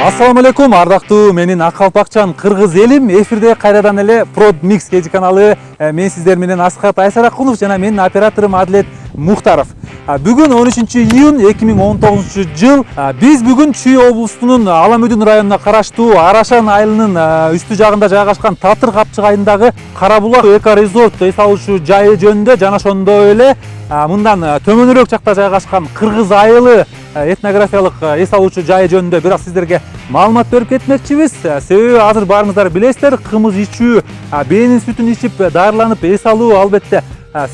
Ассаламу алейкум, ардактуу менин ак калпакчан кыргыз элим. Эфирде кайрадан эле Prod Mix кечи каналы. Мен сиздер менен Асхат Айсаракулов жана менин операторум Адилет Мухтаров. Бүгүн 13-июнь 2019 жыл. Биз бүгүн Чүй облусунун Аламөдүн районуна караштуу Арашан айылынын үстү жагында жайгашкан Татыр капчык айылындагы Кара булак эко резорт эс алуучу жайы жөнүндө жана ошондой эле мындан төмөнүрөөк жакта жайгашкан Кыргыз айылы этнографиялык эс алуучу жайы жөнүндө бир аз сиздерге маалымат берип кетмекчибиз. Себеби азыр баарыңыздар билесиздер, кымыз ичүү, бээнин сүтүн ичип дарыланып эс алуу албетте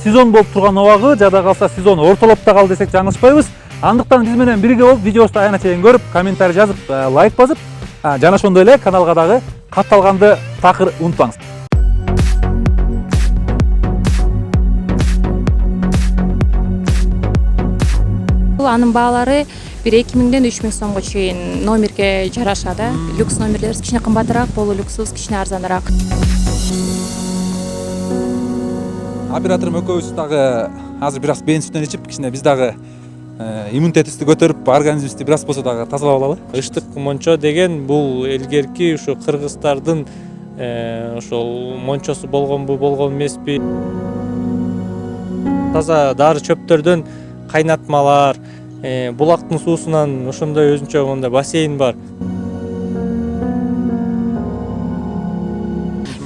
сезон болуп турган убагы, жада калса сезон ортолоп да калды десек жаңылышпайбыз. Андыктан биз менен бирге болуп видеобузду аягына чейин көрүп, комментарий жазып, лайк басып, жана ошондой эле каналга дагы катталганды такыр унутпаңыз. Анын баалары 2000-ден 3000 сомго чейин номерге жараша да. Люкс номерлер кичине кымбатыраак, полу люксубуз кичине арзаныраак. Операторум экөөбүз дагы азыр бир аз бээн сүтүн ичип, кичине биз дагы иммунитетибизди көтөрүп, организмибизди бир аз болсо дагы тазалап алалы. Ыштык мончо деген бул элгерки ушу кыргыздардын ошол мончосу болгонбу, болгон эмеспи. Таза дары чөптөрдөн кайнатмалар, булактын суусунан ошондой өзүнчө мондай бассейн бар.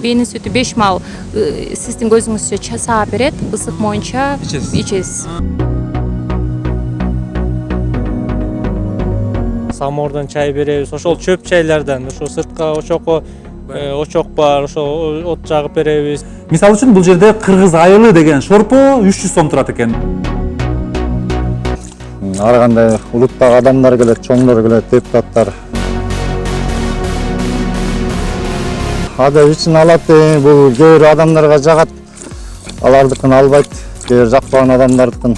Бээнин сүтү 5 мал сиздин көзүңүзчө часаа берет, ысык моюнча ичесиз. Самордон чай беребиз, ошол чөп чайлардан, ошо сыртка очок бар, ошо от жагып беребиз. Мисалы үчүн бул жерде Кыргыз айылы деген шорпо 300 сом турат экен. Ар кандай улуттагы адамдар келет, чоңдор келет, депутаттар. Адаб үчүн алат, бул кээ бир адамдарга жагат. Алардыкын албайт, кээ бир жакпаган адамдардыкын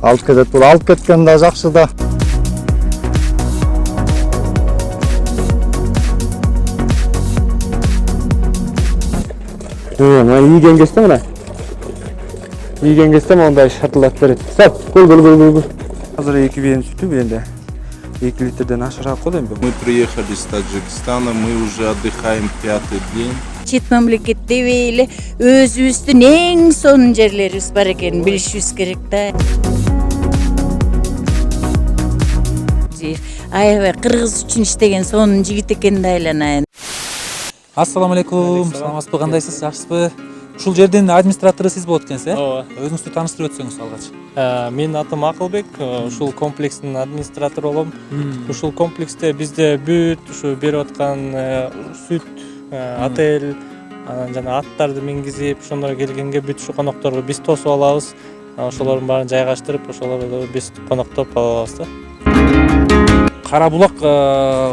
алып кетет. Бул алып кеткен да жакшы да. Мына ийген кезде мына. Ийген кезде мындай шартылдап берет. Стоп, гол. Азыр 2 бээн сүтү бенде 2 литрден ашыраак кол эми. Мы приехали с Таджикистана, мы уже отдыхаем 5-й день. Чет мамлекетте эле өзүбүздүн эң сонун жерлерибиз бар экенин билишибиз керек да. Аябай кыргыз үчүн иштеген сонун жигит экенин да айланайын. Ассаламу алейкум, саламатсызбы, кандайсыз, жакшысызбы? Ушул жердин администратору сиз болот экенсиз, Ооба. Өзүңүздү тааныштырып өтсөңүз алгач. Менин атым Акылбек, ушул комплекстин администратору болом. Ушул комплексте бизде бүт ушу берип аткан сүт, отель, жана аттарды мингизип, ошондор келгенге бүт ушу конокторду биз тосуп алабыз. Ошолордун баарын жайгаштырып, ошолорду биз коноктоп алабыз да. Кара булак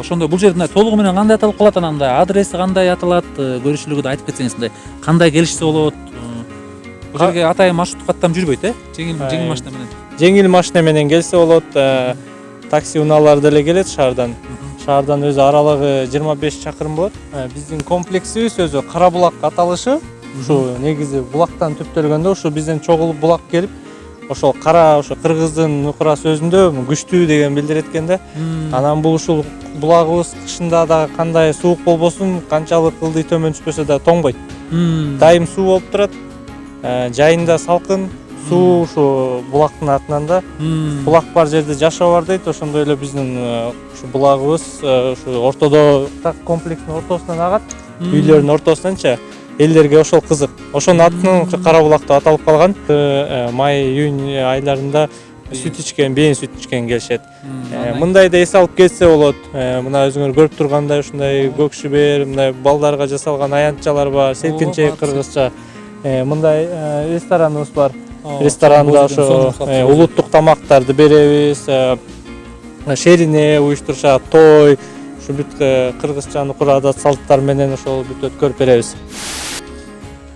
ошондой бул жерде толугу менен кандай аталып калат, анан адреси кандай аталат, көрүшүлүгү да айтып кетсеңиз, мындай кандай келишсе болот. Бул жерге атайын маршрут каттам жүрбөйт, жеңил машина менен. Жеңил машина менен келсе болот. Такси унаалар деле келет шаардан. Шаардан өзү аралыгы 25 чакырым болот. Биздин комплексибиз өзү Кара булак аталышы. Ушу негизи булактан түптөлгөндө ушу бизден чогулуп булак келип, ошол кара, ошо кыргыздын нукура сөзүндө күчтүү деген билдирет экен да. Анан бул ушул булагыбыз кышында да кандай суук болбосун, канчалык ылдый төмөн түшпөсө да тоңбойт. Дайым суу болуп турат. Жайында салкын, суу ушу булактын артынан да. Булак бар жерде жашоо бар дейт. Ошондой эле биздин ушу булагыбыз ушу ортодо, комплекстин ортосунан агат. Үйлөрдүн ортосунанча элдерге ошол кызык. Ошонун атынан Кара булак деп аталып калган. Май-июнь айларында сүт ичкен, бээн сүт ичкен келишет. Мындай да эс алып кетсе болот. Мына өзүңөр көрүп тургандай ушундай көк шүбер, мындай балдарга жасалган аянтчалар бар, селкинчек кыргызча. Мындай рестораныбыз бар. Ресторанда ошо улуттук тамактарды беребиз. Шерине уюштурушат, той, ушу бүт кыргызча нукура адат салттар менен ошол бүт өткөрүп беребиз.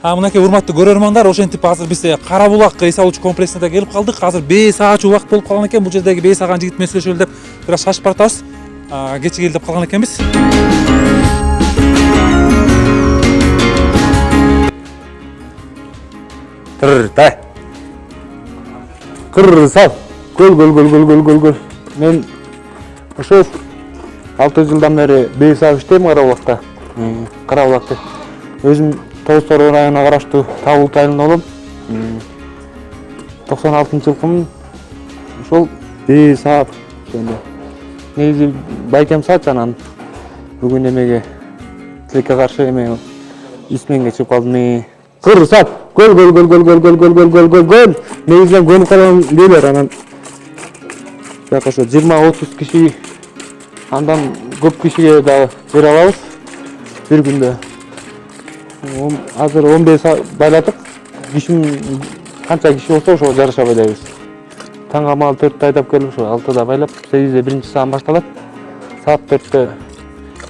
Мынакей урматтуу көрөрмандар, ошентип азыр биз Кара булак эс алуучу комплексине да келип калдык. Азыр бээ саачу убакыт болуп калган экен. Бул жердеги бээ саган жигит менен сүйлөшөлү деп бир аз шашып баратабыз. Кечиге деп калган экенбиз. Тыртай. Кыр сал. Гол. Мен ошол 6 жылдан бeri бей саап иштейм Карабулакта. Карабулакта. Өзүм Тоос Тороо районуна караштуу Табылт айылында болом. 96-жылкымын. Ошол бей саап ошондо. Негизи байкем саатчы анан бүгүн эмеге тилекке каршы эме исменге чыгып калдым. Кыр сап. Гол. Негизинен гол калган белер анан. Бияка ошо 20-30 киши андан көп кишиге дагы бере алабыз бир күндө. Азыр 15 байладык. Кишим канча киши болсо ошого жараша байлайбыз. Таңга мал 4-тө айдап келип ошо 6-да байлап, 8-де биринчи саам башталат. Саат 4-тө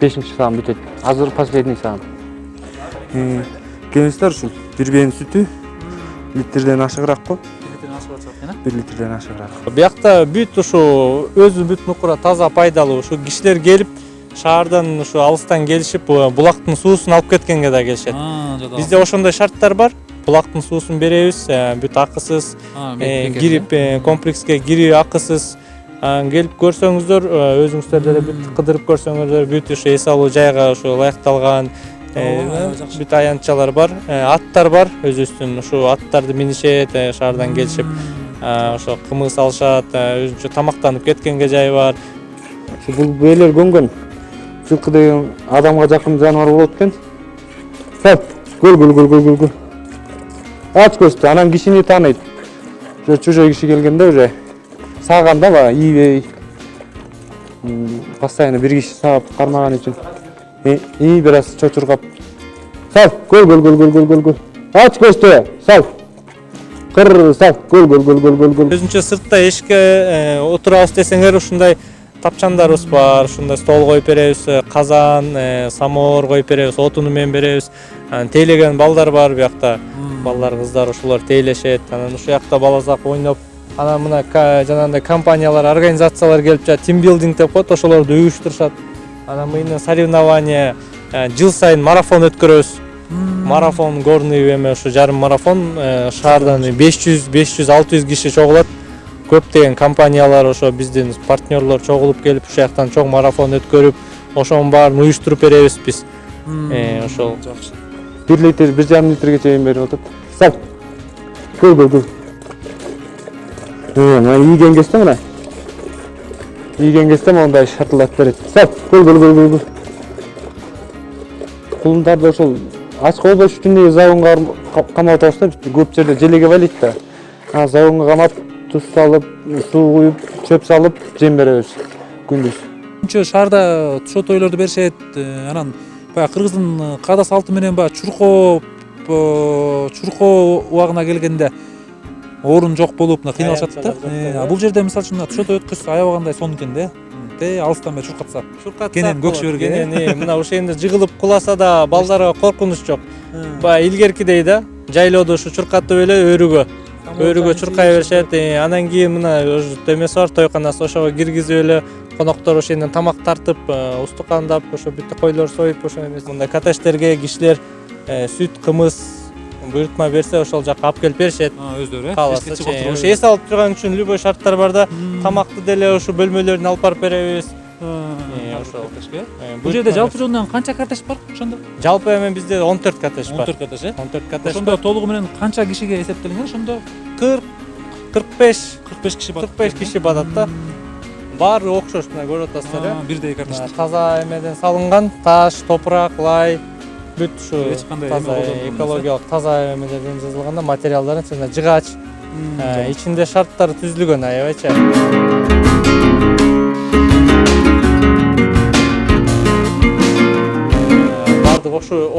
5-чи саам бүтөт. Азыр последний саам. Кеңештер ушул. Бир бейин сүтү литрден ашыгыраак го. 1 литрден ашыгыраак. Биякта бүт ушу өзү бүт нукура таза пайдалуу. Ушу кишилер келип шаардан ушу алыстан келишип булактын суусун алып кеткенге да келишет. Бизде ошондой шарттар бар. Булактын суусун беребиз, бүт акысыз, кирип комплекске кирүү акысыз. Келип көрсөңүздөр, өзүңүздөр деле бүт кыдырып көрсөңүздөр, бүт ушу эс алуу жайга ушу ылайыкталган бүт аянтчалар бар, аттар бар. Өзүбүздүн ушу аттарды минишет, шаардан келишип ошо кымыз алышат, өзүнчө тамактанып кеткенге жай бар. Бул бээлер көнгөн. Жылкы деген адамга жакын жаныбар болот экен. Сап, гол. Ач көздү, анан кишини тааныйт. Ошо чужой киши келгенде уже сааганда баа ийбей. Постоянно бир киши саап кармаган үчүн бир аз чочургап. Сап, гол. Ач көздү, сап. Кыр, сап, гол. Өзүнчө сыртта эшикке отурабыз десеңер ушундай тапчандарыбыз бар, ушундай стол коюп беребиз, казан, самовар коюп беребиз, отуну менен беребиз. Тейлеген балдар бар биякта. Балдар, кыздар ошолор тейлешет. Анан ушул жакта балазак ойноп, анан мына жанагындай компаниялар, организациялар келип жатат, тимбилдинг деп коет, ошолорду уюштурушат. Анан мына соревнование, жыл сайын марафон өткөрөбүз. Марафон горный эме ушу жарым марафон, шаардан 500-600 киши чогулат. Көптөгөн компаниялар ошо биздин партнерлор чогулуп келип ушул жактан чоң марафон өткөрүп, ошонун баарын уюштуруп беребиз биз. Ошол жакшы. 1 литр, 1,5 литрге чейин берип атат. Сап. Гол. Мына ийген кезде мына. Ийген кезде мондай шартылат берет. Сап. Гол. Кулундарды ошол ачка болбош үчүн загонго камап атабыз да, көп жерде желеге байлайт да. Загонго камап, туз салып, суу куюп, чөп салып, жем беребиз күндүз. Үнчө шаарда ошо тойлорду беришет, анан баягы кыргыздын каада салты менен баягы чуркоо убагына келгенде орун жок болуп кыйналышат да. Бул жерде мисалы үчүн ошо той өткөзсө аябагандай сонун экен да. Алыстан бери чуркатса. Кенен көк шөбөргө. Мына ошо энди жыгылып куласа да балдарга коркунуч жок. Баягы илгеркидей да, жайлоодо ушу чуркатып эле өрүгө чуркай беришет. Анан кийин мына эмеси бар, тойканасы, ошого киргизип эле коноктор ошо жерден тамак тартып, устукандап, ошо бүт койлор союп, ошо эмес. Мындай коттедждерге кишилер сүт, кымыз, буйрутма берсе, ошол жакка алып келип беришет. Өздөрү кааласа. Ошо эс алып турган үчүн любой шарттар бар да. Тамакты деле ошо бөлмөлөрүнө алып барып беребиз. Ошол. Бул жерде жалпы жонунан канча коттедж бар ошондо? Жалпы эми бизде 14 коттедж бар. 14 коттедж, 14 коттедж. Ошондо толугу менен канча кишиге эсептелген ошондо? 45 киши батат. 45 киши батат да. Баары окшош, мына көрүп атасыздар, бирдей коттедж. Таза эмеден салынган, таш, топурак, лай, бүт ушу таза экологиялык таза эмелерден жасалган да, материалдарын, жана жыгач. Ичинде шарттар түзүлгөн, аябайча.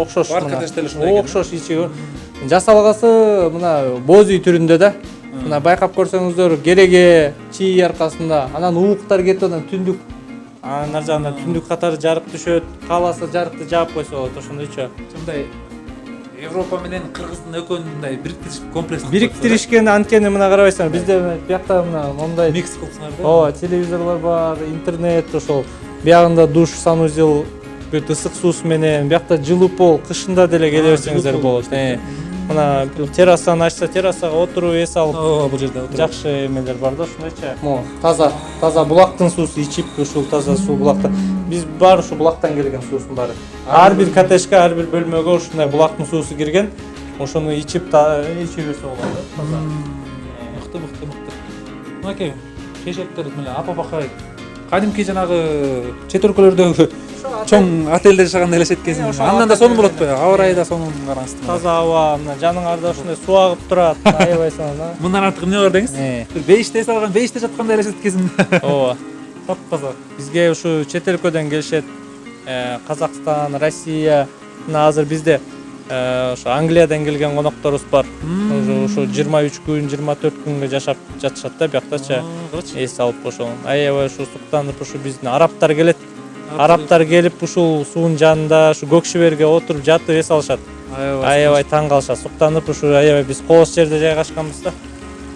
Окшош. Окшош ичи. Жасалгасы мына боз үй түрүндө да. Мына байкап көрсөңүздөр, кереге, чий аркасында, анан ууктар кетип, анан түндүк ар жагында түндүк катары жарык түшөт. Кааласа жарыкты жаап койсо болот, ошондойчо. Мындай Европа менен Кыргыздын экөөнүн мындай бириктиришип комплекс бириктиришкен, анткени мына карабайсыңар, бизде биякта мына мондай микс кылсыңар да. Ооба, телевизорлор бар, интернет, ошол биягында душ, санузел, бүт ысык суусу менен, биякта жылуу пол, кышында деле келе берсеңиздер болот. мына террасаны ачса террасага отуруп эс алып ооба бул жерде жакшы эмелер бар да ушундайчы. Могу таза булактын суусу ичип ушул таза суу булактан. Биз баары ушу булактан келген суусун баары. Ар бир коттеджге, ар бир бөлмөгө ушундай булактын суусу кирген. Ошону ичип берсе болот да. Таза. мыкты. Мынакей кешеттер мына апа бакай. Кадимки жанагы чет өлкөлөрдөгү чоң отелде жашагандай элестет кезин. Андан да сонун болот го. Аба ырайы да сонун караңызды. Таза аба, мына жаныңарда ушундай суу агып турат. Аябайсың да. Мындан артык эмне бар деңиз? Бейиште салган, бейиште жаткандай элестет кезин. Ооба. Тап-таза. Бизге ушу чет өлкөдөн келишет. Казакстан, Россия, мына азыр бизде ошо Англиядан келген конокторубуз бар. Ушу 23 күн, 24 күнгө жашап жатышат да бияктачы. Эс алып ошо аябай ушу суктанып ушу биздин арабтар келет. Арабтар келип ушул суунун жанында ушу көк шиберге отуруп жатып эс алышат. Аябай таң калышат. Суктанып ушу аябай биз кооз жерде жайгашканбыз да.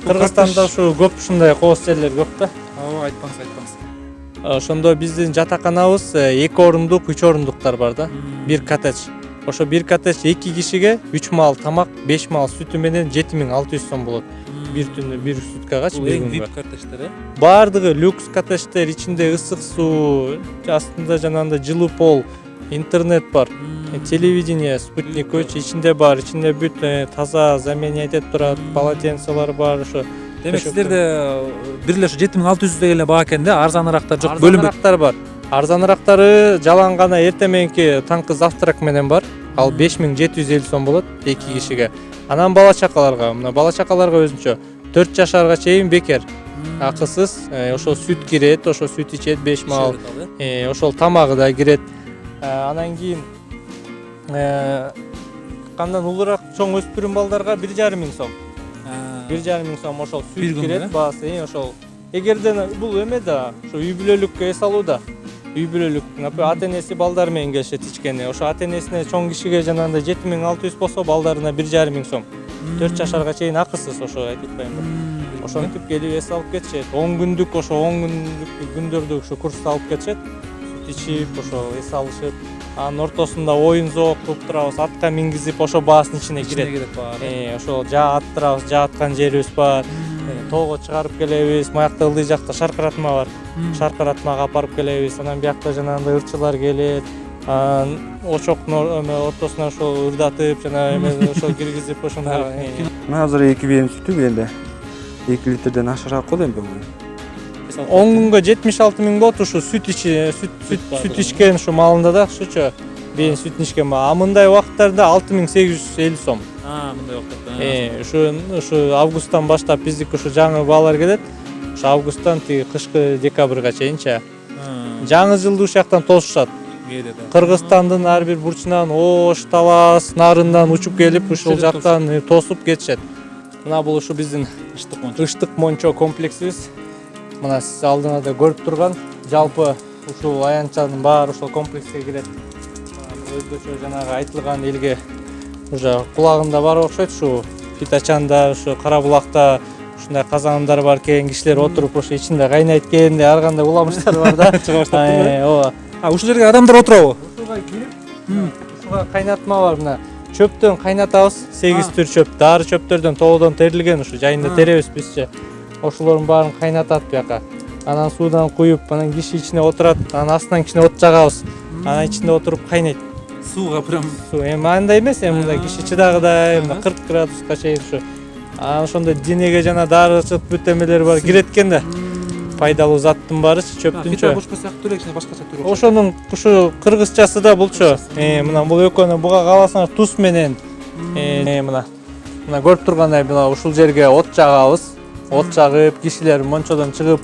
Кыргызстанда ушу көп ушундай кооз жерлер көп да. Ооба айтпаңыз. Ошондо биздин жатаканабыз 2 орундук, 3 орундуктар бар да. Бир коттедж. Ошо бир коттедж 2 кишиге 3 маал тамак, 5 маал сүтү менен 7600 сом болот. Бир түнү, бир суткагачы бир күнгө. VIP коттедждер, Бардыгы люкс коттедждер, ичинде ысык суу, астында жанагындай жылуу пол, интернет бар, телевидение, спутник көч ичинде бар, ичинде бүт таза заменять этип турат, полотенцелер бар, ошо. Демек сиздерде бир эле 7600 деген эле баа экен да, арзаныраактар жок, бөлүнбөйт. Арзаныраактар бар. Арзаныраактары жалаң гана эртең мененки таңкы завтрак менен бар. Ал 5750 сом болот 2 кишиге. Анан бала чакаларга, мына бала чакаларга өзүнчө 4 жашарга чейин бекер. Акысыз, ошол сүт кирет, ошол сүт ичет 5 маал. Ошол тамагы да кирет. Анан кийин кандан улураак чоң өспүрүм балдарга 1,5 сом. 1,5 сом ошол сүт кирет, баасы, ошол. Эгерден бул эме да, ошо үй бүлөлүккө эс алууда. Үй бүлөлүк, например, ата-энеси балдар менен келишет ичкени. Ошо ата-энесине чоң кишиге жанагындай 7600 болсо, балдарына 1,5 сом. 4 жашарга чейин акысыз, ошо айтып атпаймынбы. Ошентип келип эс алып кетишет. 10 күндүк, ошо 10 күндүк күндөрдө ошо курсту алып кетишет. Сүт ичип, ошо эс алышып, анын ортосунда оюн зоок кылып турабыз, атка мингизип, ошо баасынын ичине кирет. Ошо жаа аттырабыз, жаа аткан жерибиз бар. Тоого чыгарып келебиз, маякта ылдый жакта шаркыратма бар. Шаркыратмага апарып келебиз. Анан биякта жанагындай ырчылар келет. Очоктун ортосуна ошо ырдатып, жана эме ошо киргизип ошондой. Мен азыр 2 бийим сүтү эле 2 литрден ашыраак болот эми. 10 күнгө 76 миң болот ушу сүт ичкен ушу маалында да ушучу. Бейин сүтүн ичкен ба. Мындай убакыттарда 6850 сом. Мындай убакытта. Ушу августтан баштап биздик ушу жаңы баалар келет. Ушу августтан тиги кышкы декабрга чейинчи. Жаңы жылды ушул жактан тосушат. Кыргызстандын ар бир бурчунан Ош, Талас, нарындан учуп келип ушул жактан тосуп кетишет. Мына бул ушу биздин Ыштык Мончо комплексибиз. Мына сиз алдыңарда көрүп турган жалпы ушул аянтчанын баары ошол комплекске кирет. Өзгөчө жанагы айтылган элге уже кулагында бар окшойт, ушу Питачанда, ушу Кара булакта ушундай казандар бар экен, кишилер отуруп ошо ичинде кайнайт экен деп ар кандай уламыштар бар да. Чыга баштаптыр. Ооба. Ушул жерге адамдар отурабы? Ушуга кирип, ушуга кайнатма бар, мына чөптөн кайнатабыз, 8 түр чөп, дары чөптөрдөн тоодон терилген, ушу жайында теребиз бизче. Ошолордун баарын кайнатат бияка. Анан суудан куюп, анан киши ичине отурат, анан астынан кичине от жагабыз. Анан ичинде отуруп кайнайт. Сууга прям Суу эми андай эмес, эми мындай киши чыдагыдай, 40 градуска чейин ушу. Анан ошондой денеге жана дарычык бүт эмелер бар кирет экен да. Пайдалуу заттын баарычы чөптүнчө. бушка сыяктуу эле, кичине башкача түрү. Ошонун ушу кыргызчасы да булчу. Мына бул экөөнү буга кааласаңар туз менен мына көрүп тургандай мына ушул жерге от жагабыз. От жагып, кишилер мончодон чыгып,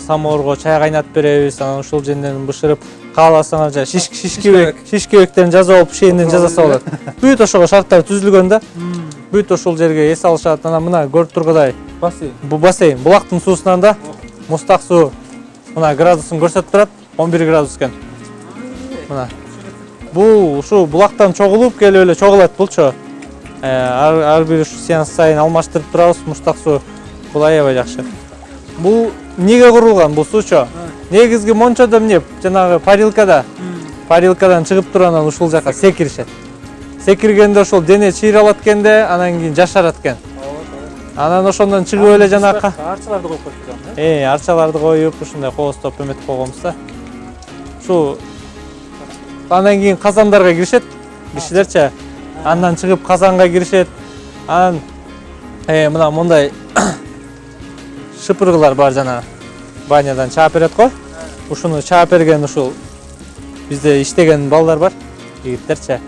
самоорго чай кайнатып беребиз. Анан ушул жерден бышырып, кааласаңар жа шишкебектерин жазып алып, шейинден жасаса болот. Бүт ошого шарттар түзүлгөн да. Бүт ошол жерге эс алышат. Анан мына көрүп тургандай бассейн. Бул бассейн, булактын суусунан да мустак суу мына градусын көрсөтүп турат, 11 градус экен. Мына. Бул ушу булактан чогулуп келип эле чогулат булчу. Ар бир ушу сеанс сайын алмаштырып турабыз, мустак суу. Бул аябай жакшы. Бул эмнеге курулган бул суучу? Негизги мончодо эмне жанагы парилкадан чыгып туруп анан ушул жака секиришет. секиргенде ошол дене чыйралат экенде, анан кийин жашарат экен. Анан ошондон чыгып эле жанакы арчаларды коюп коюптур. арчаларды коюп, ушундай коостоп эметип койгонбуз да. Ушу анан кийин казандарга киришет кишилерчи. Андан чыгып казанга киришет. Анан мына мындай шыпыргылар бар жана банядан чаап берет го. Ушуну чаап берген ушул бизде иштеген балдар бар, жигиттерчи.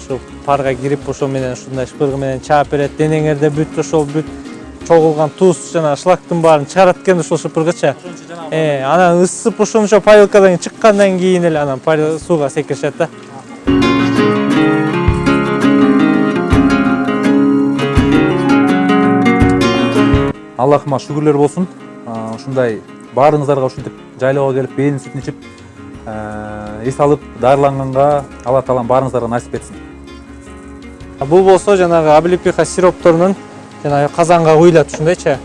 Ушу парга кирип ошол менен ушундай шыпыргы менен чаап берет. Денеңерде бүт ошол бүт чогулган туз жана шлактын баарын чыгарат экен ушул шыпыргычы. Анан ысып ошончо парилкадан чыккандан кийин эле анан сууга секиришет да. Аллахыма шүгүрлөр болсун. Ушундай баарыңыздарга ушинтип жайлоого келип, бээринин сүтүн ичип, эс алып, дарыланганга Алла таалам баарыңыздарга насип этсин. Бул болсо жанагы облепиха сиропторунун жанагы казанга куюлат ушундайчы.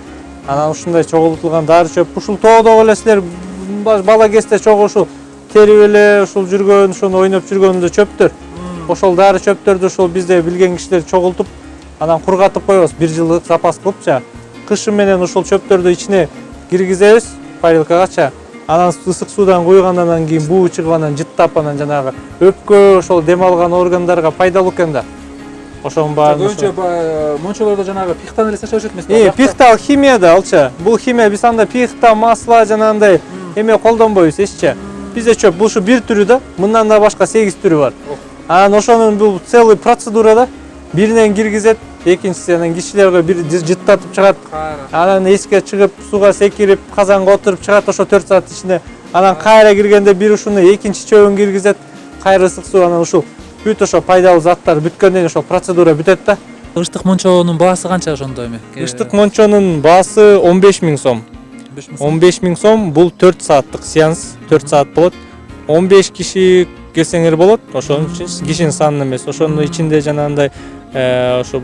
Анан ушундай чогултулган дары чөп. Ушул тоодо эле силер бала кезде чогуу ушул терип эле ушул жүргөн, ошону ойноп жүргөндө чөптөр. Ошол дары чөптөрдү ушул бизде билген кишилер чогултуп, анан кургатып коебуз 1 жылдык запас кылыпчы. Кышын менен ушул чөптөрдү ичине киргизебиз парилкагачы. Анан ысык суудан куйгандан кийин буу чыгып анан жыттап анан жанагы өпкө ошол дем алган органдарга пайдалуу экен да. Ошонун баарын Көбүнчө мончолордо жанагы пихтаны эле сачабышат эмеспи? Пихта ал химия да алчы. Бул химия биз анда пихта, масло жанагындай эме колдонбойбуз эччи. Бизде чөп бул ушу бир түрү да, мындан да башка 8 түрү бар. Анан ошонун бул целый процедура да. Биринен киргизет, экинчиси анан кишилерге бир жыттатып чыгат. Анан эске чыгып, сууга секирип, казанга отуруп чыгат ошо 4 саат ичинде. Анан кайра киргенде бир ушуну экинчи чөбүн киргизет, кайра ысык суу анан ушул бүт ошо пайдалуу заттар бүткөндөн кийин ошол процедура бүтөт да. Ыштык мончонун баасы канча ошондо эми? Ыштык мончонун баасы 15 000 сом. 15 000 сом бул 4 сааттык сеанс, 4 саат болот. 15 киши келсеңер болот. Ошонун үчүн кишинин санын эмес, ошонун ичинде жанагындай ошо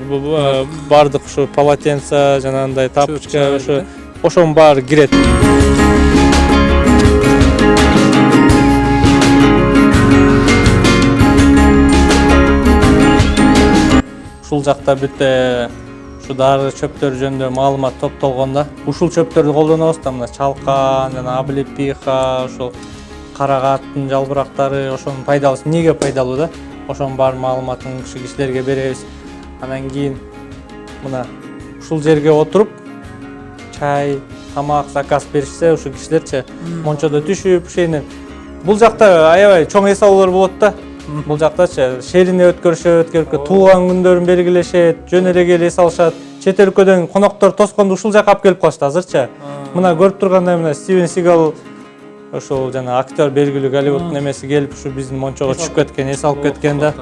бардык ошо полотенце, жанагындай тапочка, ошонун баары кирет. Ушул жакта бүт ушу дары чөптөр жөнүндө маалымат топтолгондо ушул чөптөрдү колдонобуз да, мына чалкан, жана облепиха, ошол карагаттын жалбырактары, ошонун пайдалысы эмнеге пайдалуу да, ошонун бар маалыматын кишилерге беребиз. Анан кийин мына ушул жерге отуруп чай, тамак заказ беришсе, ушул кишилерчи мончодо түшүп, ушенен бул жакта аябай чоң эс алуулар болот да. Бул жактачы шерине өткөрүшөт, туулган күндөрүн белгилешет, жөн эле келип эс алышат. Чет өлкөдөн коноктор тоскондо ушул жака алып келип калышты азырчы. Мына көрүп тургандай мына Стивен Сигал ошол жана актер белгилүү Голливудтун эмеси келип ушу биздин мончого түшүп кеткен, эс алып кеткен да.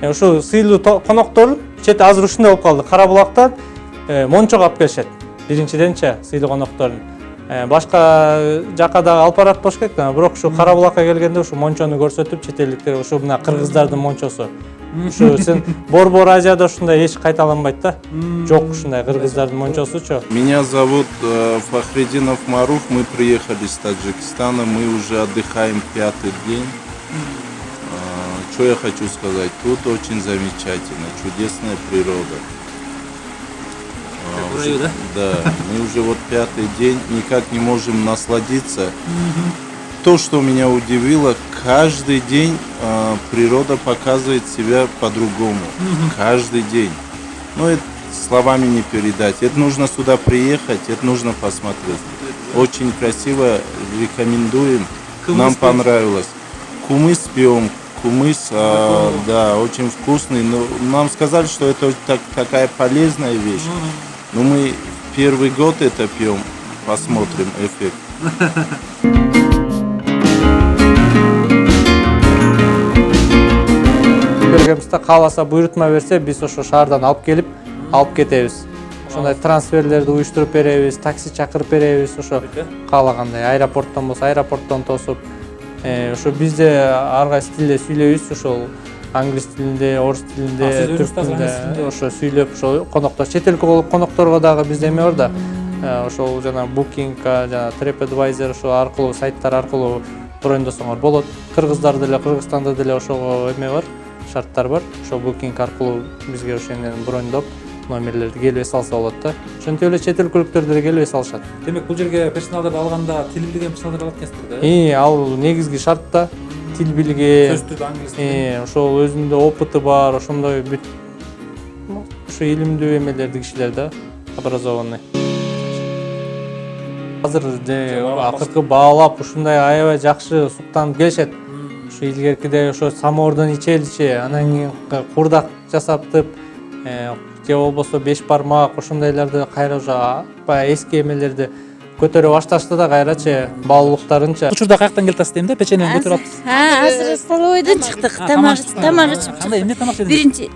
Ушу сыйлуу конокторун чет азыр ушундай болуп калды. Кара булактан мончого алып келишет. Биринчиденчи сыйлуу конокторун. Башка жака дагы алып барат болуш керек, бирок ушу Кара булакка келгенде ушу мончону көрсөтүп чет элдиктер ушу мына кыргыздардын мончосу. Ушу сен Борбор Азияда ушундай эч кайталанбайт да. Жок ушундай кыргыздардын мончосучу. Меня зовут Фахридинов Маруф, мы приехали из Таджикистана, мы уже отдыхаем 5-й день. Что я хочу сказать, тут очень замечательно, чудесная природа. Да, мы уже вот 5-й день никак не можем насладиться. То, что меня удивило, каждый день природа показывает себя по-другому. Каждый день. Ну, это словами не передать. Это нужно сюда приехать, это нужно посмотреть. Очень красиво, рекомендуем. Нам понравилось. Кумыс пьем, кумыс, да, очень вкусный. Но нам сказали, что это такая полезная вещь. Но мы первый год это пьем, посмотрим эффект. Бергемизде кааласа буйрутма берсе, биз ошо шаардан алып келип, алып кетебиз. Ошондой трансферлерди уюштуруп беребиз, такси чакырып беребиз, ошо каалагандай аэропорттон болсо аэропорттон тосуп. Ошо бизде ар кайсы тилде сүйлөйбүз, ошол англис тилинде, орус тилинде, түрк тилинде ошо сүйлөп, ошо коноктор чет эл конокторго дагы бизде эме бар да. Ошол жана Booking, жана TripAdvisor ошо аркылуу, сайттар аркылуу брондосоңор болот. Кыргыздар деле, Кыргызстанда деле ошого эме бар, шарттар бар. Ошо букинг аркылуу бизге ошондон броньдоп номерлерди келип эс алса болот да. Ошентип эле чет өлкөлүктөр деле келип эс алышат. Демек бул жерге персоналдарды алганда тил билген персоналдар алат экенсиздер да? Ал негизги шарт да. Тил билген, Сөз түрдө англис тили. ошол өзүндө опыты бар, ошондой бүт ушу илимдүү эмелерди кишилер да, образованный. Азыр акыркы баалап ушундай аябай жакшы суктанып келишет. Ушу илгеркидей ошо самоордон ичеличи, анан кийин курдак жасаптып, же болбосо беш бармак ошондойлорду кайра уже баягы эски эмелерди көтөрө башташты да кайрачы баалуулуктарынча. Учурда каяктан келип атасыз дейм да, печеньени көтөрүп атасыз. Азыр столовойдон чыктык. Тамак ичип Кандай эмне тамак жедиңиз? биринчи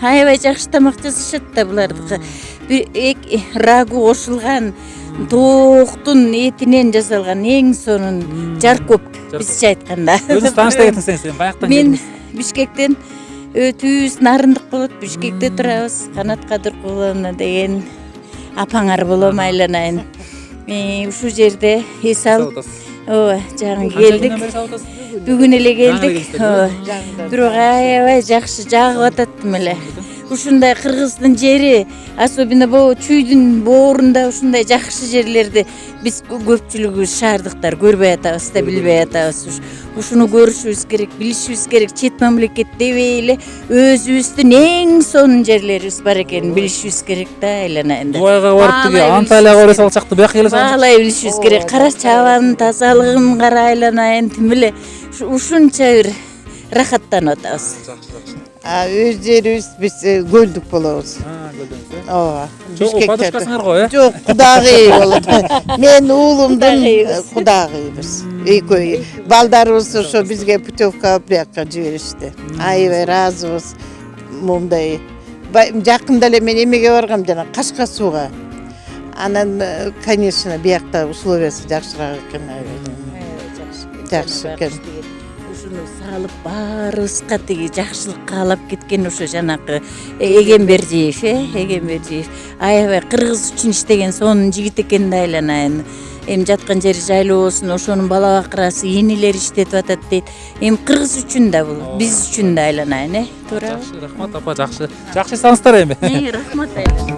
аябай жакшы тамак жасашат да булардыкы. Рагу кошулган тооктун этинен жасалган эң сонун жаркоп бизче айтканда. Өзүңүз тааныштай кетиңиз, сен каяктан Мен келдиңиз? Бишкектен өтүүбүз нарындык болот. Бишкекте турабыз. Канат Кадыркуловна деген апаңар болом, айланайын. Ушул жерде эс алып, ооба, жаңы келдик. Бүгүн эле келдик. Бирок аябай жакшы жагып атат эле. Ушундай Кыргыздын жери, особенно чүйдүн боорунда ушундай жакшы жерлерди биз көпчүлүгүбүз шаардыктар көрбөй атабыз да, билбей атабыз. Ушуну көрүшүбүз керек, билишибиз керек. Чет мамлекет дебей эле өзүбүздүн эң сонун жерлерибиз бар экенин билишибиз керек да, айланайын. Дубайга барып тиги Анталияга барып алсакты, бияка келе салсак. Баалай билишибиз керек. Кара чабанын тазалыгын кара, айланайын, тим эле ушунча бир рахаттанып атабыз. Өз жерибиз биз көлдүк болобуз. Ооба. Подушкасыңар го, э? Жок, кудагый болот. Мен уулумдун кудагыйбыз. Экөө балдарыбыз ошо бизге путевка бияка жиберишти. Аябай ыраазыбыз. Момундай жакында эле мен эмеге баргам жана Кашка сууга. Анан, конечно, биякта условиясы жакшыраак экен. Жакшы экен. Салып баарыбызга тиги жакшылык каалап кеткен ошо жанакы Эгембердиев, Эгембердиев аябай Кыргыз үчүн иштеген сонун жигит экен да, айланайын. Эми жаткан жери жайлуу болсун, ошонун бала бакырасы энелери иштетип атат дейт. Эми Кыргыз үчүн да бул, биз үчүн да, айланайын, туурабы? Жакшы, рахмат апа, жакшы. Жакшы эсаңыздар эми. Рахмат, айланайын.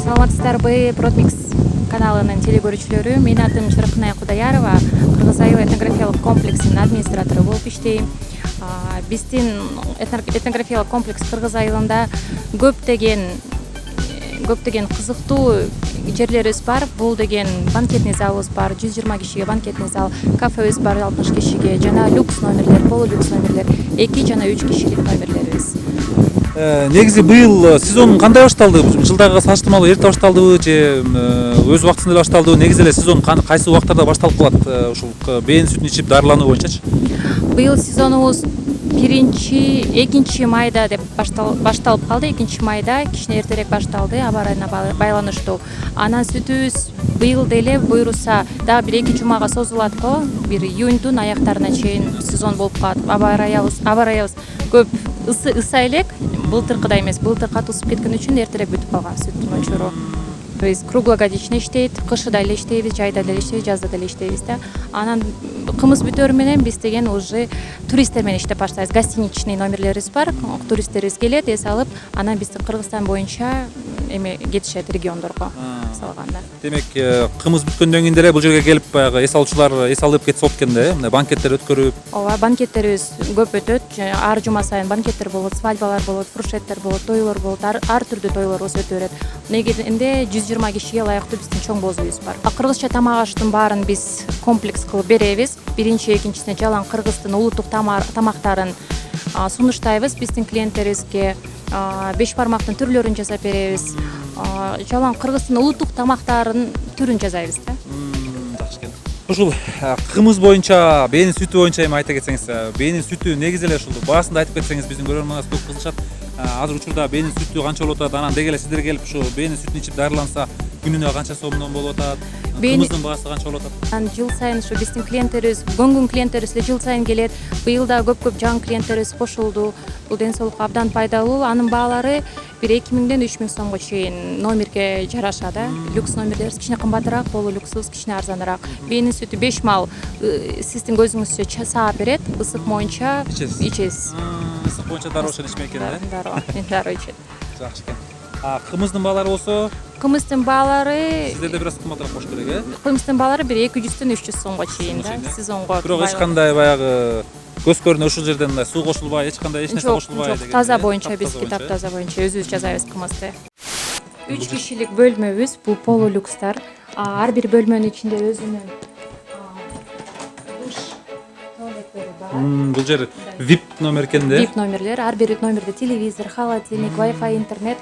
Саламатсыздарбы, Продмикс каналынын телегөрүүчүлөрү. Менин атым Шыркынай Кудаярова, Кыргыз айыл этнографиялык комплексинин администратору болуп иштейм. Биздин этнографиялык комплекс Кыргыз айылында көптөгөн кызыктуу жерлерибиз бар. Бул деген банкетный залыбыз бар, 120 кишиге банкетный зал, кафебиз бар 60 кишиге, жана люкс номерлер, полулюкс номерлер, 2 жана 3 кишилик номерлерибиз. Негизи быйыл сезон кандай башталды? Жылдагыга салыштырмалуу эрте башталдыбы же өз убактысында эле башталдыбы? Негизи эле сезон кайсы убактарда башталып калат? Ушул бээн сүтүн ичип дарылануу боюнчачы? Быйыл сезонубуз 1-2 майда деп башталып калды. 2 майда кичине эртерээк башталды, аба ырайына байланыштуу. Анан сүтүбүз быйыл деле буйруса дагы бир 2 жумага созулат го. Бир июньдун аяктарына чейин сезон болуп калат. Аба ырайыбыз көп ысса элек, былтыркыдай эмес. Былтыр катуу ысып кеткен үчүн эртерээк бүтүп калган сүттүн мөлчөрү. Биз круглогодичный иштейт, кышыда эле иштейбиз, жайда деле иштейбиз, жазда деле иштейбиз да. Анан кымыз бүтөөрү менен биз деген уже туристтер менен иштеп баштайбыз. Гостиничный номерлерибиз бар, туристтерибиз келет, эс алып, анан биздин Кыргызстан боюнча эме кетишет региондорго. салганда. Демек, кымыз бүткөндөн кийин деле бул жерге келип баягы эс алуучулар эс алып кетсе болот экен да, мындай банкеттер өткөрүп. Ооба, банкеттерибиз көп өтөт. Ар жума сайын банкеттер болот, свадьбалар болот, фуршеттер болот, тойлор болот, ар түрдүү тойлорубуз өтө берет. Негизинде 120 кишиге ылайыктуу биздин чоң бозубуз бар. Кыргызча тамак аштын баарын биз комплекс кылып беребиз. Биринчи, экинчисине жалаң кыргыздын улуттук тамактарын сунуштайбыз биздин клиенттерибизге. 5 бармактын түрлөрүн жасап беребиз. Жалаң кыргыздын улуттук тамактарын түрүн жасайбыз да. Жакшы экен. Ушул кымыз боюнча, бээнин сүтү боюнча эми айта кетсеңиз, бээнин сүтү негизи эле ушул баасында айтып кетсеңиз биздин көрөрмандар көп кызыгышат. Азыр учурда бээнин сүтү канча болуп атат? Анан деги эле сиздер келип ушу бээнин сүтүн ичип дарыланса, күнүнө канча сомдон болуп атат? Кымыздын баасы канча болуп атат? Жыл сайын ушу биздин клиенттерибиз, көнгүн клиенттерибиз жыл сайын келет. Быйыл да көп жаңы клиенттерибиз кошулду. Бул ден соолукка абдан пайдалуу. Анын баалары 2000ден 3000 сомго чейин номерге жараша да. Люкс номерлерибиз кичине кымбатыраак, болу люксубуз кичине арзаныраак. Бээнин сүтү 5 мал сиздин көзүңүзчө саап берет. Ысык моюнча ичесиз. Ысык боюнча дароо ичме экен да? Дароо ичет. Жакшы экен. Кымыздын баалары болсо? Кымыздын баалары Сиздерде бир аз кымбатыраак болуш керек, э? Кымыздын баалары 200дөн 300 сомго чейин да. Сезонго. Бирок эч кандай баягы көз көрүнө ушул жерден мындай суу кошулбай, эч кандай эч нерсе кошулбай деген. Таза боюнча биз китап таза боюнча өзүбүз жасайбыз кымызды. 3 кишилик бөлмөбүз, бул полулюкстар. Ар бир бөлмөнүн ичинде өзүнүн душ туалеттери бар. Бул жер VIP номер экен да? VIP номерлер, ар бир номерде телевизор, холодильник, Wi-Fi, интернет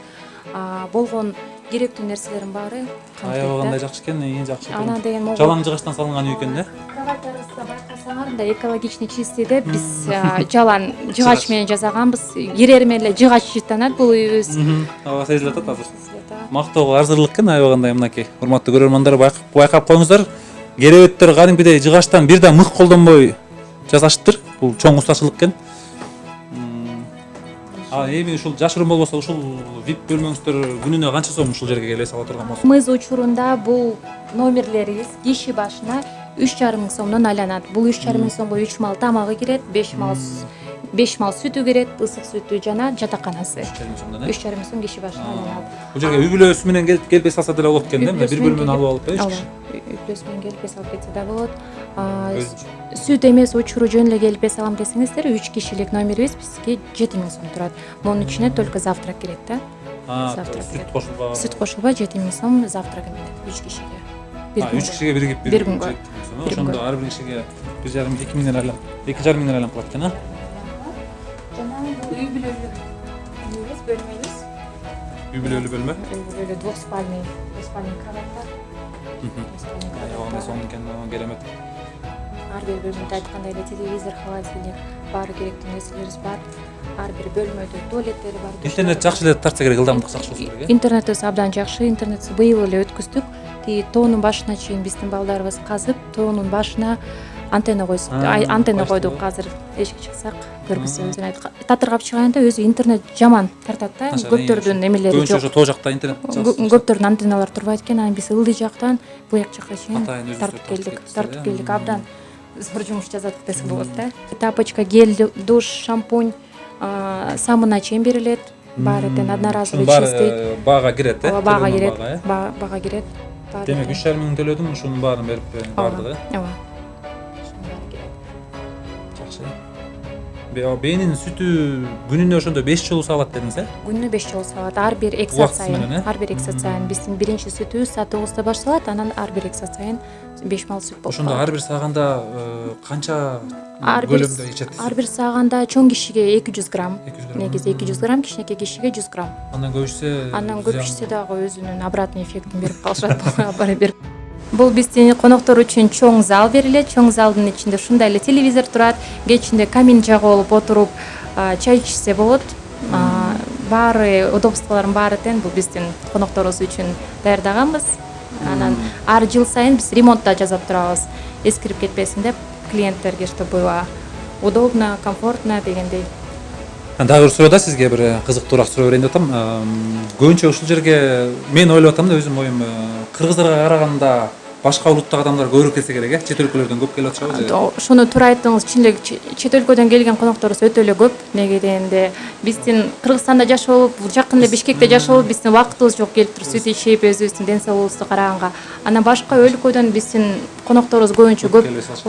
болгон керектүү нерселердин баары Аябай кандай жакшы экен, эң жакшы экен. Анан деген Жалаң жыгачтан салынган үй экен да? Кроваттарыбызда байкасаңар, мындай экологичный чистый деп биз жалаң жыгач менен жасаганбыз. Кирери менен эле жыгач жыттанат бул үйүбүз. Ооба, сезилип атат азыр. Мактоого арзырлык экен аябай кандай мынакей. Урматтуу көрөрмандар, байкап коюңуздар. Керебеттер кадимкидей жыгачтан бир да мык колдонбой жасашыптыр. Бул чоң устачылык экен. Эми ушул жашыруун болбосо ушул VIP бөлмөңүздөр күнүнө канча сом ушул жерге келип эс ала турган болсо? Кымыз учурунда бул номерлерибиз киши башына 3,5 сомдон айланат. Бул 3,5 сомго 3 мал тамагы кирет, 5 мал сүтү кирет, ысык сүтү жана жатаканасы. 3,5 сом киши башына айланат. Бул жерге үй бүлөсү менен келип эс алса деле болот экен да? Бир бөлмөнү алып алып үй бүлөсү менен келип эс алып кетсе да болот. Сүт эмес учуру жөн эле келип эс алам десеңиздер, 3 кишилик номерибиз бизге 7000 сом турат. Мунун ичине только завтрак кирет да. Сүт кошулбай. Сүт кошулбай 7000 сом завтрак менен 3 кишиге. 3 кишиге биригип бир күнгө. Ошондо ар бир кишиге 1,5-2 миңден айланып, 2,5 миңден айланып калат экен, а? Жана бул үй бүлөлүк бөлмөбүз. Үй бүлөлүү бөлмө? Үй бүлөлүү двухспальный кроваттар. Аябай сонун экен, керемет. Ар бир бөлмөдө айткандай эле телевизор, холодильник, баары керектүү нерселерибиз бар. Ар бир бөлмөдө туалеттери бар. Интернет жакшы эле тартса керек, ылдамдык жакшы болсо керек, э? Интернетибиз абдан жакшы. Интернетти быйыл эле өткөздүк. Тоонун башына чейин биздин балдарыбыз казып, тоонун башына антенна койдук. Азыр эшикке чыксак көргүзсөбүз. Татыргап чыгайында өзү интернет жаман тартат да. Көптөрдүн эмелери жок. Көбүнчө тоо жакта интернет Көптөрдүн антенналары турбайт экен. Анан биз ылдый жактан буяк жакка чейин тартып келдик. Абдан зор жумуш жасадык десе болот да. Тапочка, гель, душ, шампунь, самына чейин берилет. Баары тең одноразовый чистый. Баага кирет, э? Баага кирет. Баага кирет. Демек 3,5 миң төлөдүм, ушунун баарын берип бардык, э? Ооба. Жакшы. Бээнин сүтү күнүнө ошондо 5 жолу саалат дедиңиз, э? Күнүнө 5 жолу саалат. Ар бир 2 саат сайын. Биздин биринчи сүтүбүз саат 9-да башталат, анан ар бир 2 саат сайын 5 мал сүт болуп калат. Ошондо ар бир сааганда канча көлөмдө ичет? Ар бир сааганда чоң кишиге 200 грамм. Негизи 200 грамм, кичинекей кишиге 100 грамм. Андан көбүшсө дагы өзүнүн обратный эффектин берип калышат. Бул биздин коноктор үчүн чоң зал берилет. Чоң залдын ичинде ушундай эле телевизор турат. Кечинде камин жагып алып отуруп чай ичсе болот. Баары удобстволордун баары тең бул биздин конокторубуз үчүн даярдаганбыз. Анан ар жыл сайын биз ремонт да жасап турабыз. Эскирип кетпесин деп клиенттерге, чтобы было удобно, комфортно дегендей. Дагы бир суроо да сизге бир кызыктуураак суроо берейин деп атам. Көбүнчө ушул жерге мен ойлоп атам да өзүм оюм, кыргыздарга караганда башка улуттагы адамдар көбүрөөк келсе керек, чет өлкөлөрдөн көп келип атышабы? Ошону туура айттыңыз. Чын эле чет өлкөдөн келген конокторубуз өтө эле көп. Неге дегенде биздин Кыргызстанда жашоолуп, жакын эле Бишкекте жашоолуп, биздин вакытыбыз жок келип туруп сүт ичип, өзүбүздүн ден соолугубузду караганга. Анан башка өлкөдөн биздин конокторубуз көбүнчө көп.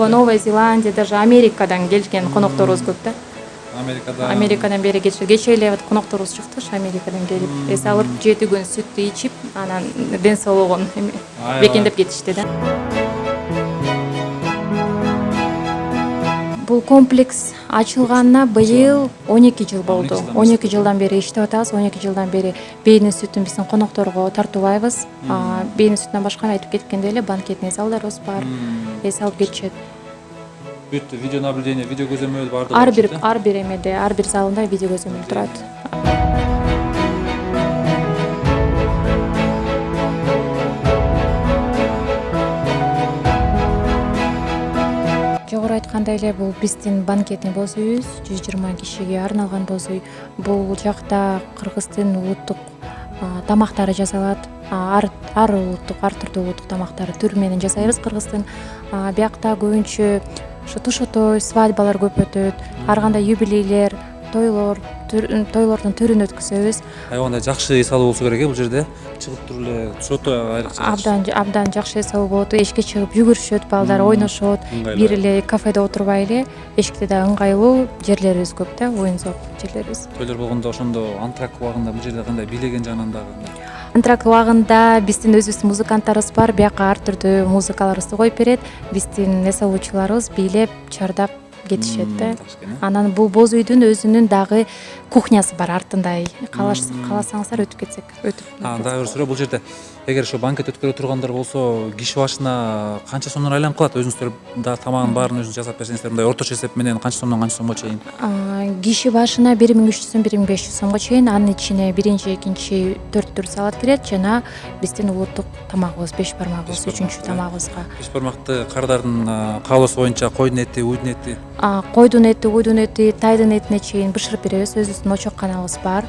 Новая Зеландия, даже Америкадан келген конокторубуз көп да. Америкадан бери келишет. Кечээ эле конокторубуз чыкты Америкадан келип, эс алып 7 күн сүттү ичип, анан ден соолугун бекемдеп кетишти да. Бул комплекс ачылганына быйыл 12 жыл болду. 12 жылдан бери иштеп атабыз. 12 жылдан бери бэйнин сүтүн биздин конокторго тартуулайбыз. Бэйнин сүтүнөн башка айтып кеткендей эле банкетный залдарыбыз бар. Эс алып кетишет. Бүт видео наблюдение, видео көзөмөл бардыгы. Ар бир эмеде, ар бир залында видео көзөмөл турат. Жогору айткандай эле бул биздин банкетный боз үйүбүз, 120 кишиге арналган боз үй. Бул жакта Кыргыздын улуттук тамактары жасалат. Ар улуттук, ар түрдүү улуттук тамактары түр менен жасайбыз Кыргыздын. Биякта көбүнчө шото, свадьбалар көп өтөт. Ар кандай юбилейлер, тойлордун түрүн өткөзөбүз. Аябагандай жакшы эс алуу болсо керек бул жерде. Чыгып туруп эле шото айрыкча. Абдан жакшы эс алуу болот. Эшикке чыгып жүгүрүшөт, балдар ойношот. Бир эле кафеде отурбай эле, эшикте да ыңгайлуу жерлерибиз көп да, оюн зал жерлерибиз. Тойлор болгондо ошондо антрак убагында бул жерде кандай бийлеген жагынан дагы? Антрак убагында биздин өзүбүздүн музыканттарыбыз бар, бияка ар түрдүү музыкаларыбызды коюп берет. Биздин эс алуучуларыбыз бийлеп, чардап кетишет да. Анан бул боз үйдүн өзүнүн дагы кухнясы бар артында. Кааласаңыздар өтүп кетсек, Дагы бир суроо, бул жерде эгер ошо банкет өткөрө тургандар болсо, киши башына канча сомдон айланып калат? Өзүңүздөр да тамагын баарын өзүңүз жасап берсеңиздер, мындай орточо эсеп менен канча сомдон канча сомго чейин? Киши башына 1300 сом, 1500 сомго чейин. Анын ичине биринчи, экинчи, 4 салат кирет жана биздин улуттук тамагыбыз, 5 бармагыбыз, 3-чү тамагыбызга. 5 бармакты кардардын каалоосу боюнча койдун эти, уйдун эти. Койдун эти, тайдын этине чейин бышырып беребиз. Өзүбүздүн очок каналыбыз бар.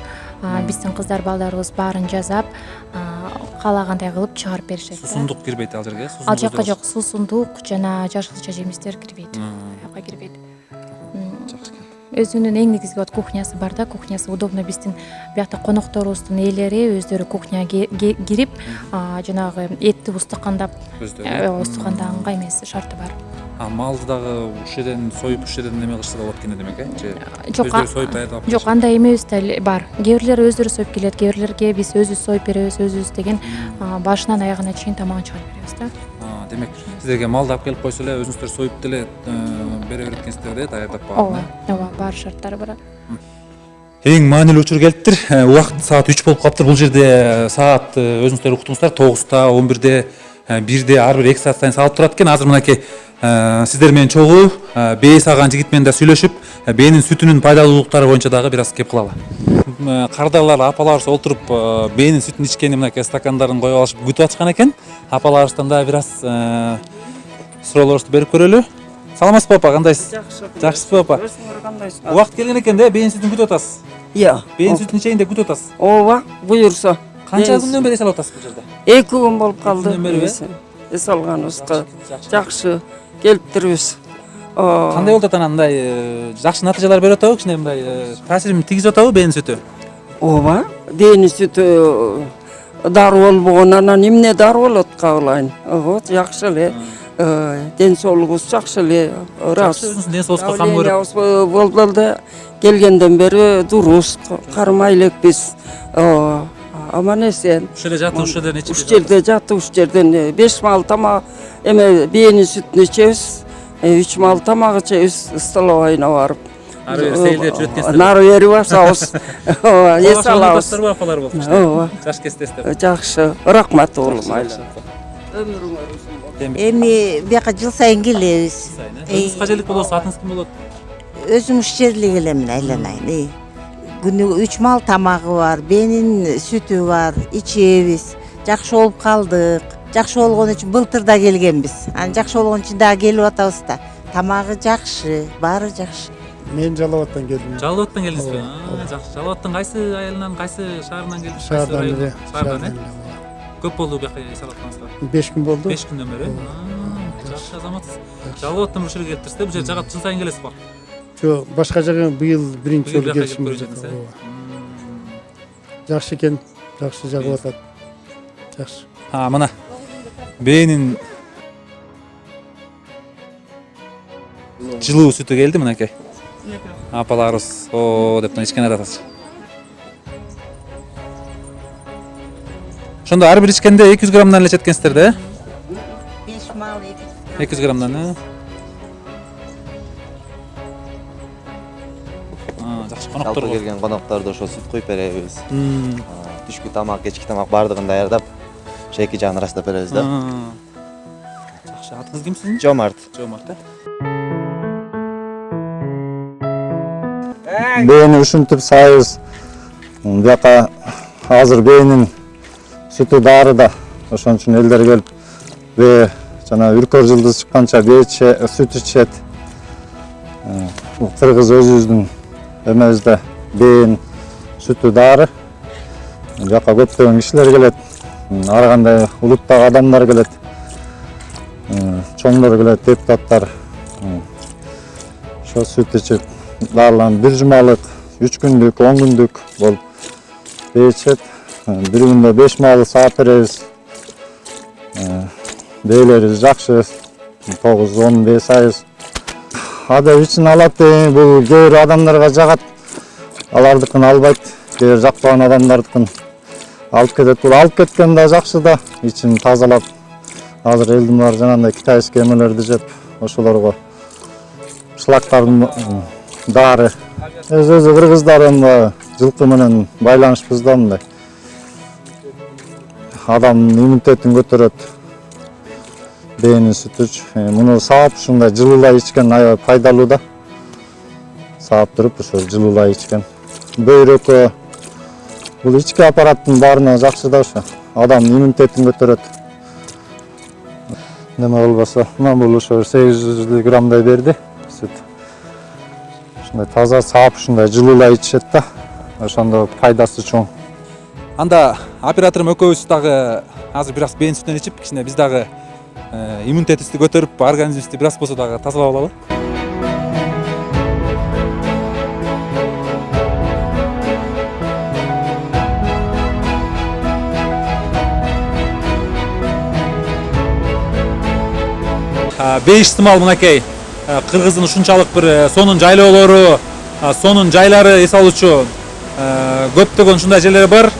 Биздин кыздар балдарыбыз баарын жазап, каалагандай кылып чыгарып беришет. Суусундук кирбейт ал жерге? Ал жакка жок, суусундук жана жашылча жемиштер кирбейт. Ага кирбейт. Өзүнүн эң негизги кухнясы бар да, кухнясы удобно. Биздин биякта конокторубуздун ээлери өздөрү кухняга кирип, жанагы этти устукандап, устуканда ыңгай эмес шарты бар. Малды дагы ушул жерден союп, ушул жерден неме кылышса да болот экен демек, же? Өздөрү союп даярдап? Жок, андай эмебиз да бар. Кээ бирлер өздөрү союп келет, кээ бирлерге биз өзүбүз союп беребиз, өзүбүз деген башынан аягына чейин тамагын чыгарып беребиз да. Демек, сиздерге малды алып келип койсо эле, өзүңүздөр союп деле бере берет экенсиздер да, даярдап баарын. Ооба, бар шарттары бар. Эң маанилүү учур келиптир. Убакыт саат 3 болуп калыптыр. Бул жерде саат өзүңүздөр уктуңуздар, 9-та, 11-де, 1-де ар бир 2 саат сайын салып турат экен. Азыр мынакей сиздер менен чогуу бээ саган жигит менен да сүйлөшүп, бээнин сүтүнүн пайдалуулуктары боюнча дагы бир аз кеп кылалы. Кардарлар, апаларыбыз отуруп бээнин сүтүн ичкени мынакей стакандарын коюп алышып күтүп атышкан экен. Апаларыбыздан да бир аз суроолорубузду берип көрөлү. Саламатсызбы апа, кандайсыз? Жакшысызбы апа? Өзүңөр кандайсыз? Убакыт келген экен да, бээнин сүтүн күтүп атасыз. Иә. Бээнин сүтүн ичейин деп күтүп атасыз. Ооба, буюрса. Канча күндөн бери салып атасыз бул жерде? 2 күн болуп калды. Эс алганыбызга жакшы келиптирбиз. Кандай болуп атат анан мындай жакшы натыйжалар берип атабы, кичине мындай таасирин тийгизип атабы бээнин сүтү? Ооба, бээнин сүтү дароо болбогон, анан эмне дароо болот кабылайын. Вот, жакшы эле. Ден соолугубуз жакшы эле. Өзүңүздүн ден соолугуңузга кам көрүп болду. Келгенден бери дурус, кармай элекпиз. Аман эсен. Ушул жерде жатып, ушул жерден ичип. Ушул жерде жатып, ушул жерден 5 мал тамак, эме бээнин сүтүн ичебиз. 3 мал тамак ичебиз, столовойна барып. Ары бери сейилдеп жүрөт экенсиздер. Нары бери басабыз. Ооба, эс алабыз. Апалар болуп. Ооба. Жаш кестестеп. Жакшы. Рахмат уулум айла. Өмүрүңөр узун болсун. Эми бияка жыл сайын келебиз. Өзүңүз кажелик болосуз, атыңыз ким болот? Өзүм ушул жерде келемин, айланайын. Күнүгө 3 мал тамагы бар, бээнин сүтү бар, ичебиз. Жакшы болуп калдык. Жакшы болгон үчүн былтыр да келгенбиз. Анан жакшы болгон үчүн дагы келип атабыз да. Тамагы жакшы, баары жакшы. Мен Жалал абадтан келдим. Жалал абадтан келдиңизби? Жакшы. Жалал абадтан кайсы айылынан, кайсы шаарынан келдиңиз? Шаардан эле. Шаардан, Көп болду бияка эс алып атканыңызга? 5 күн болду. 5 күндөн бери. Жакшы азаматсыз. Жалып аттым ушул жерге келиптирсиз. Бул жер жагат жыл сайын келесиз го? Жок, башка жака быйыл биринчи Быйыл жолу бияка келишим. келип көрүп жатасыз, Жакшы экен, жакшы жагып атат. Жакшы. Мына бээнин жылуу сүтү келди мынакей. Апаларыбыз о деп ичкен атасыз. Ошондо ар бир ичкенде 200 граммдан эле ичеткенсиздер да? 5 мал 200 граммдан. Жакшы коноктор Жалпы келген конокторду ошо сүт куюп беребиз. Түшкү тамак, кечки тамак бардыгын даярдап, ошо эки жагын ырастап беребиз да. Жакшы. Атыңыз ким сиздин? Жомарт. Жомарт, Бээни ушинтип сайыз. Бияка азыр бээнин сүтү дарыда. Ошон үчүн элдер келип бээ жана үркөр жылдыз чыкканча сүт ичет. Кыргыз өзүбүздүн эмебизде бээн сүтү дары. Бияка көптөгөн кишилер келет. Ар кандай улуттагы адамдар келет. Чоңдор келет, депутаттар. Ошо сүт ичип дарыланып 1 жумалык, 3 күндүк, 10 күндүк болуп ичет. Bir günde 5 malı saat veririz. Beyleriz жақшы, 9-10 sayız. Adam için alat deyin, bu gör adamlarga жагат. Алардыкын албайт, gör жақпаған адамдардыкын алып кетет. Бұл алып кеткен да жақшы да, için тазалап. Азыр элдин бар жанагындай китайский эмелерди жеп, ошолорго шлактардын дары. Өзү кыргыздар жылкы менен байланышпыз да мындай. Адамдын иммунитетин көтөрөт. Бээнин сүтү. Муну саап ушундай жылуулай ичкен аябай пайдалуу да. Саап туруп ошо жылуулай ичкен. Бөйрөккө бул ички аппараттын баарына жакшы да ошо. Адамдын иммунитетин көтөрөт. Неме болбосо, мына бул ошо 800 граммдай берди сүт. Ушундай таза саап ушундай жылуулай ичет да. Ошондо пайдасы чоң. Анда операторым экөөбүз дагы азыр бир аз бээн сүтүнөн ичип, кичине биз дагы иммунитетибизди көтөрүп, организмибизди бир аз болсо дагы тазалап алалы. Бейиштимал мынакей кыргыздын ушунчалык бир сонун жайлоолору, сонун жайлары эс алуучу көптөгөн ушундай жерлер бар.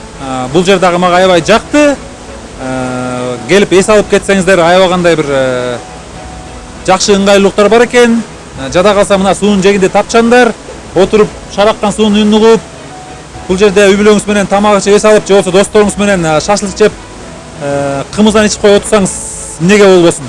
Бул жер дагы мага аябай жакты. Келип эс алып кетсеңиздер, аябай кандай бир жакшы ыңгайлуулуктар бар экен. Жада калса мына суунун жээгинде тапчаңдар, отуруп шараккан суунун үнүн угуп, бул жерде үй бүлөңүз менен тамак ичип эс алып, же болбосо досторуңуз менен шашлык жеп, кымыздан ичип коюп отурсаңыз эмнеге болбосун.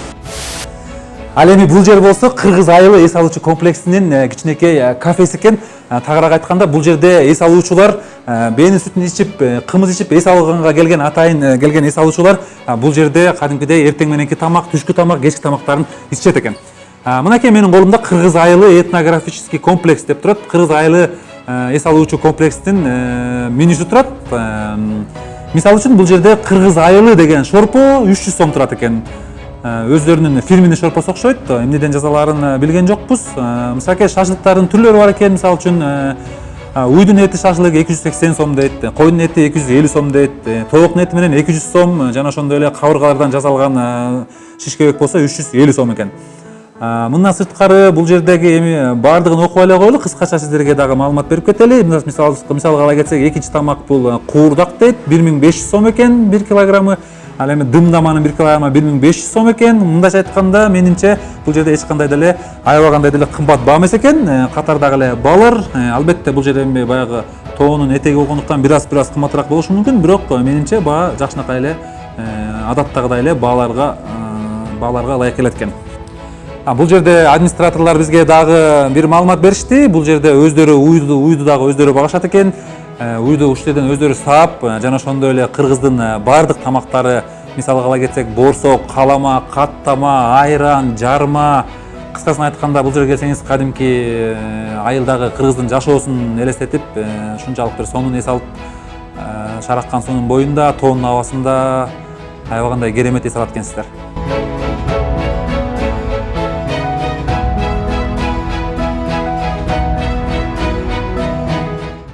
Ал эми бул жер болсо Кыргыз айылы эс алуучу комплексинин кичинекей кафеси экен. Тагыраак айтканда бул жерде эс алуучулар бээнин сүтүн ичип, кымыз ичип эс алганга келген атайын келген эс алуучулар бул жерде кадимкидей эртең мененки тамак, түшкү тамак, кечки тамактарын ичет экен. Мынакей менин колумда Кыргыз айылы этнографический комплекс деп турат. Кыргыз айылы эс алуучу комплекстин менюсу турат. Мисалы үчүн бул жерде Кыргыз айылы деген шорпо 300 сом турат экен. Өздөрүнүн фирменный шорпосу окшойт. Эмнеден жазаларын билген жокпуз. Мисалке шашлыктардын түрлөрү бар экен. Мисалы үчүн уйдун эти шашлыгы 280 сом дейт, койдун эти 250 сом дейт, тоокун эти менен 200 сом, жана ошондой эле кабыргалардан жасалган шишкебек болсо 350 сом экен. Мындан сырткары бул жердеги эми баардыгын окуп эле коелу, кыскача сиздерге дагы маалымат берип кетели. Мисалга ала кетсек, экинчи тамак бул куурдак дейт, 1500 сом экен 1 килограммы. Ал эми дымдаманын 1 килограммы 1500 сом экен. Мындайча айтканда, менимче бул жерде эч кандай деле аябай кандай деле кымбат баа эмес экен. Катардагы эле баалар, албетте бул жерде эми баягы тоонун этеги болгондуктан бир аз кымбатыраак болушу мүмкүн, бирок менимче баа жакшынакай эле адаттагыдай эле бааларга ылайык келет экен. Бул жерде администраторлор бизге дагы бир маалымат беришти. Бул жерде өздөрү уйду дагы өздөрү багышат экен. Уйду ушул жерден өздөрү саап, жана ошондой эле кыргыздын баардык тамактары, мисалга ала кетсек, борсок, калама, каттама, айран, жарма. Кыскасын айтканда, бул жерге келсеңиз кадимки айылдагы кыргыздын жашоосун элестетип, ушунчалык бир сонун эс алып, шараккан суунун боюнда, тоонун абасында аябагандай керемет эс алат экенсиздер.